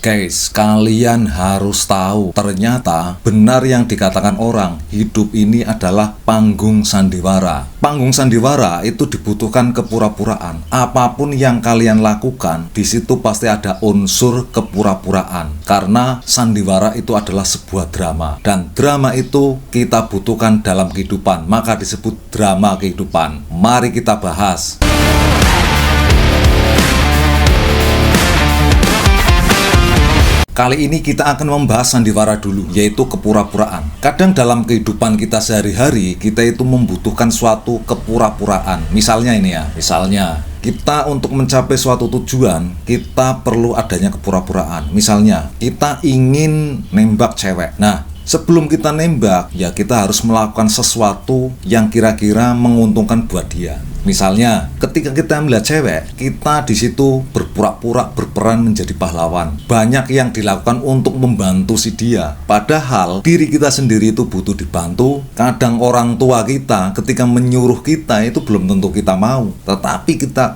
Guys, kalian harus tahu, ternyata benar yang dikatakan orang, hidup ini adalah panggung sandiwara. Panggung sandiwara itu dibutuhkan kepura-puraan. Apapun yang kalian lakukan, di situ pasti ada unsur kepura-puraan. Karena sandiwara itu adalah sebuah drama. Dan drama itu kita butuhkan dalam kehidupan, maka disebut drama kehidupan. Mari kita bahas. Kali ini kita akan membahas sandiwara dulu, yaitu kepura-puraan. Kadang dalam kehidupan kita sehari-hari, kita itu membutuhkan suatu kepura-puraan. Misalnya ini ya, kita untuk mencapai suatu tujuan, kita perlu adanya kepura-puraan. Misalnya, kita ingin nembak cewek. Nah, sebelum kita nembak, ya kita harus melakukan sesuatu yang kira-kira menguntungkan buat dia. Misalnya, ketika kita melihat cewek, kita di situ berpura-pura berperan menjadi pahlawan. Banyak yang dilakukan untuk membantu si dia. Padahal diri kita sendiri itu butuh dibantu. Kadang orang tua kita ketika menyuruh kita itu belum tentu kita mau. Tetapi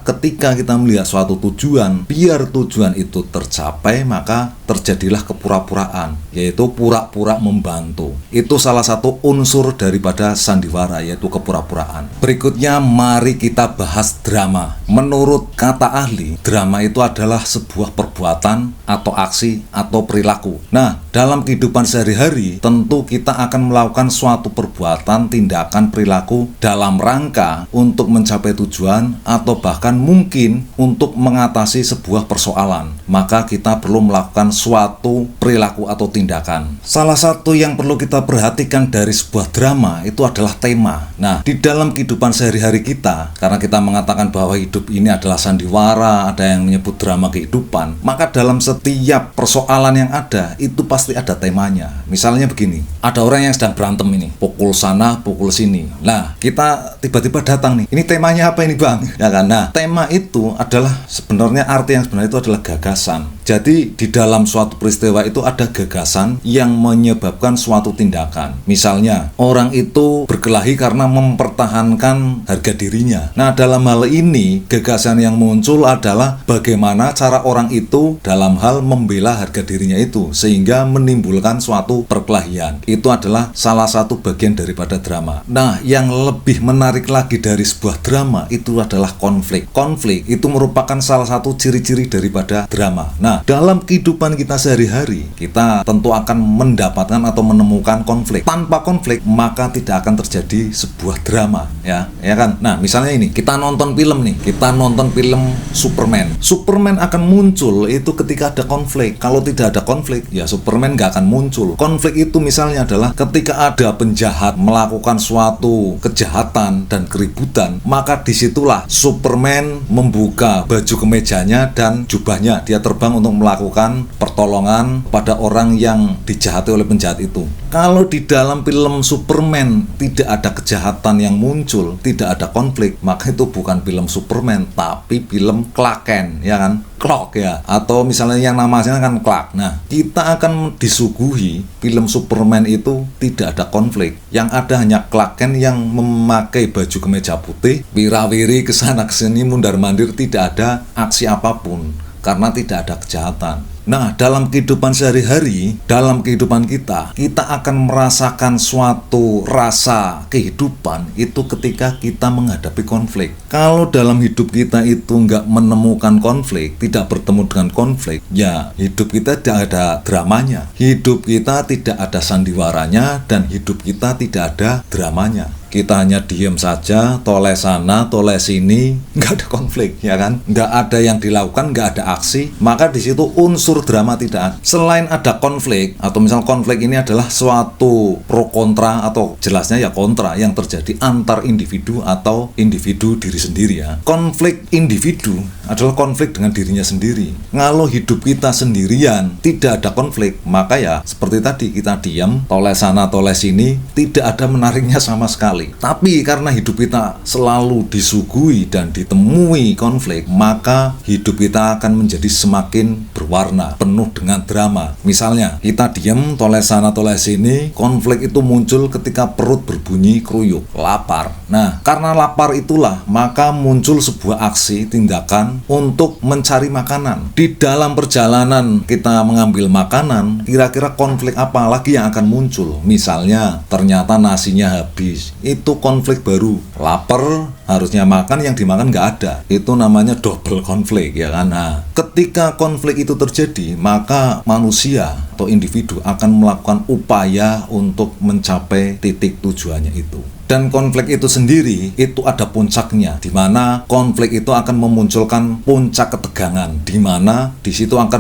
ketika kita melihat suatu tujuan, biar tujuan itu tercapai, maka terjadilah kepura-puraan, yaitu pura-pura membantu. Itu salah satu unsur daripada sandiwara, yaitu kepura-puraan. Berikutnya, mari kita bahas drama. Menurut kata ahli, drama itu adalah sebuah perbuatan atau aksi atau perilaku. Nah, dalam kehidupan sehari-hari, tentu kita akan melakukan suatu perbuatan, tindakan, perilaku dalam rangka untuk mencapai tujuan atau bahkan mungkin untuk mengatasi sebuah persoalan. Maka kita perlu melakukan suatu perilaku atau tindakan. Salah satu yang perlu kita perhatikan dari sebuah drama itu adalah tema. Nah, di dalam kehidupan sehari-hari kita, karena kita mengatakan bahwa hidup ini adalah sandiwara, ada yang menyebut drama kehidupan, maka dalam setiap persoalan yang ada, itu pasti ada temanya. Misalnya begini, ada orang yang sedang berantem ini, pukul sana, pukul sini. Nah, kita tiba-tiba datang nih, ini temanya apa ini bang? Ya kan? Nah, tema itu adalah sebenarnya arti yang sebenarnya itu adalah gagasan. Jadi di dalam suatu peristiwa itu ada gagasan yang menyebabkan suatu tindakan. Misalnya, orang itu berkelahi karena mempertahankan harga dirinya. Nah, dalam hal ini, gagasan yang muncul adalah bagaimana cara orang itu dalam hal membela harga dirinya itu, sehingga menimbulkan suatu perkelahian. Itu adalah salah satu bagian daripada drama. Nah, yang lebih menarik lagi dari sebuah drama, itu adalah konflik. Konflik itu merupakan salah satu ciri-ciri daripada drama. Nah, dalam kehidupan kita sehari-hari, kita tentu akan mendapatkan atau menemukan konflik. Tanpa konflik, maka tidak akan terjadi sebuah drama, ya kan? Nah, misalnya ini, kita nonton film Superman. Superman akan muncul itu ketika ada konflik. Kalau tidak ada konflik, ya Superman nggak akan muncul. Konflik itu misalnya adalah ketika ada penjahat melakukan suatu kejahatan dan keributan, maka disitulah Superman membuka baju kemejanya dan jubahnya. Dia terbang untuk melakukan pertolongan pada orang yang dijahati oleh penjahat itu. Kalau di dalam film Superman tidak ada kejahatan yang muncul, tidak ada konflik, maka itu bukan film Superman, tapi film Clark Kent, ya kan? Clark ya, atau misalnya yang namanya kan Clark. Nah, kita akan disuguhi film Superman itu tidak ada konflik. Yang ada hanya Clark Kent yang memakai baju kemeja putih, wira-wiri kesana kesini, mundar-mandir, tidak ada aksi apapun karena tidak ada kejahatan. Nah, dalam kehidupan sehari-hari, dalam kehidupan kita akan merasakan suatu rasa kehidupan itu ketika kita menghadapi konflik. Kalau dalam hidup kita itu nggak menemukan konflik, tidak bertemu dengan konflik, ya hidup kita tidak ada dramanya. Hidup kita tidak ada sandiwaranya, dan hidup kita tidak ada dramanya. Kita hanya diem saja, toleh sana, toleh sini, nggak ada konflik, ya kan? Nggak ada yang dilakukan, nggak ada aksi, maka di situ unsur drama tidak ada. Selain ada konflik, atau misal konflik ini adalah suatu pro kontra, atau jelasnya ya kontra, yang terjadi antar individu atau individu diri sendiri ya. Konflik individu adalah konflik dengan dirinya sendiri. Kalau hidup kita sendirian, tidak ada konflik, maka ya seperti tadi, kita diam, toleh sana, toleh sini, tidak ada menariknya sama sekali. Tapi karena hidup kita selalu disuguhi dan ditemui konflik, maka hidup kita akan menjadi semakin berwarna, penuh dengan drama. Misalnya, kita diam, toleh sana, toleh sini, konflik itu muncul ketika perut berbunyi kruyuk, lapar. Nah, karena lapar itulah maka muncul sebuah aksi tindakan untuk mencari makanan. Di dalam perjalanan kita mengambil makanan, kira-kira konflik apa lagi yang akan muncul? Misalnya ternyata nasinya habis, itu konflik baru. Lapar, harusnya makan, yang dimakan nggak ada. Itu namanya double konflik, ya kan? Nah, ketika konflik itu terjadi, maka manusia atau individu akan melakukan upaya untuk mencapai titik tujuannya itu. Dan konflik itu sendiri itu ada puncaknya, di mana konflik itu akan memunculkan puncak ketegangan, di mana di situ akan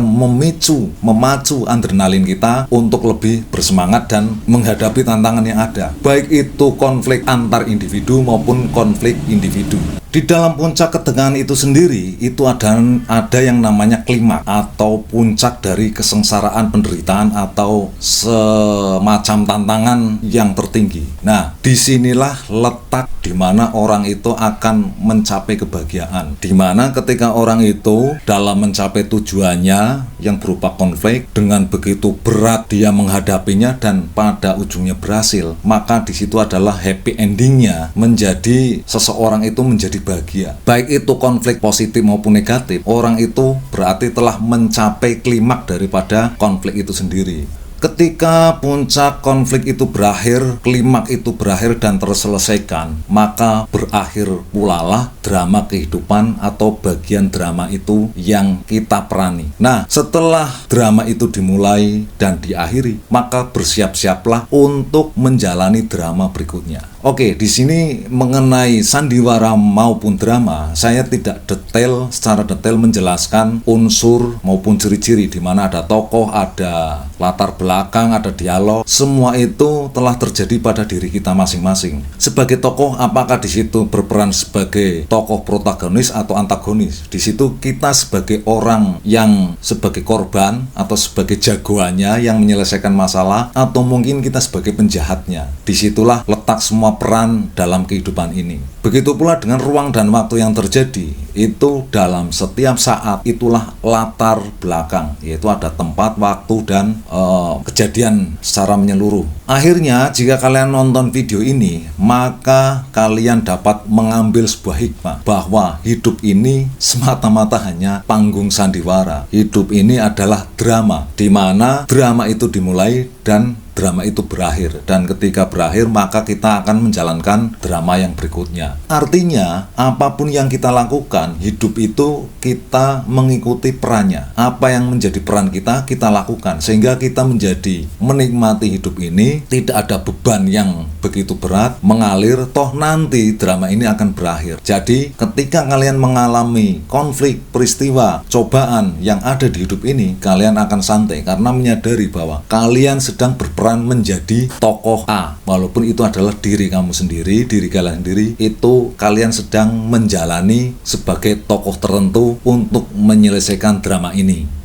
memacu adrenalin kita untuk lebih bersemangat dan menghadapi tantangan yang ada, baik itu konflik antar individu maupun konflik individu. Di dalam puncak ketegangan itu sendiri itu ada yang namanya klimaks atau puncak dari kesengsaraan, penderitaan atau semacam tantangan yang tertinggi. Nah, disinilah letak di mana orang itu akan mencapai kebahagiaan. Di mana ketika orang itu dalam mencapai tujuannya yang berupa konflik, dengan begitu berat dia menghadapinya dan pada ujungnya berhasil, maka di situ adalah happy endingnya, menjadi seseorang itu menjadi bahagia. Baik itu konflik positif maupun negatif, orang itu berarti telah mencapai klimaks daripada konflik itu sendiri. Ketika puncak konflik itu berakhir, klimaks itu berakhir dan terselesaikan, maka berakhir pula lah drama kehidupan atau bagian drama itu yang kita perani. Nah, setelah drama itu dimulai dan diakhiri, maka bersiap-siaplah untuk menjalani drama berikutnya. Oke, di sini mengenai sandiwara maupun drama, saya tidak secara detail menjelaskan unsur maupun ciri-ciri di mana ada tokoh, ada latar belakang, ada dialog. Semua itu telah terjadi pada diri kita masing-masing. Sebagai tokoh, apakah di situ berperan sebagai tokoh protagonis atau antagonis? Di situ kita sebagai orang yang sebagai korban atau sebagai jagoannya yang menyelesaikan masalah, atau mungkin kita sebagai penjahatnya. Disitulah letak semua peran dalam kehidupan ini. Begitu pula dengan ruang dan waktu yang terjadi, itu dalam setiap saat itulah latar belakang, yaitu ada tempat, waktu, dan kejadian secara menyeluruh. Akhirnya, jika kalian nonton video ini, maka kalian dapat mengambil sebuah hikmah bahwa hidup ini semata-mata hanya panggung sandiwara. Hidup ini adalah drama, di mana drama itu dimulai dan drama itu berakhir, dan ketika berakhir maka kita akan menjalankan drama yang berikutnya. Artinya, apapun yang kita lakukan, hidup itu kita mengikuti perannya. Apa yang menjadi peran kita, kita lakukan, sehingga kita menjadi menikmati hidup ini, tidak ada beban yang begitu berat, mengalir, toh nanti drama ini akan berakhir. Jadi, ketika kalian mengalami konflik, peristiwa, cobaan yang ada di hidup ini, kalian akan santai karena menyadari bahwa kalian sedang berperan menjadi tokoh A, walaupun itu adalah diri kamu sendiri, diri kalian sendiri, itu kalian sedang menjalani sebagai tokoh tertentu untuk menyelesaikan drama ini.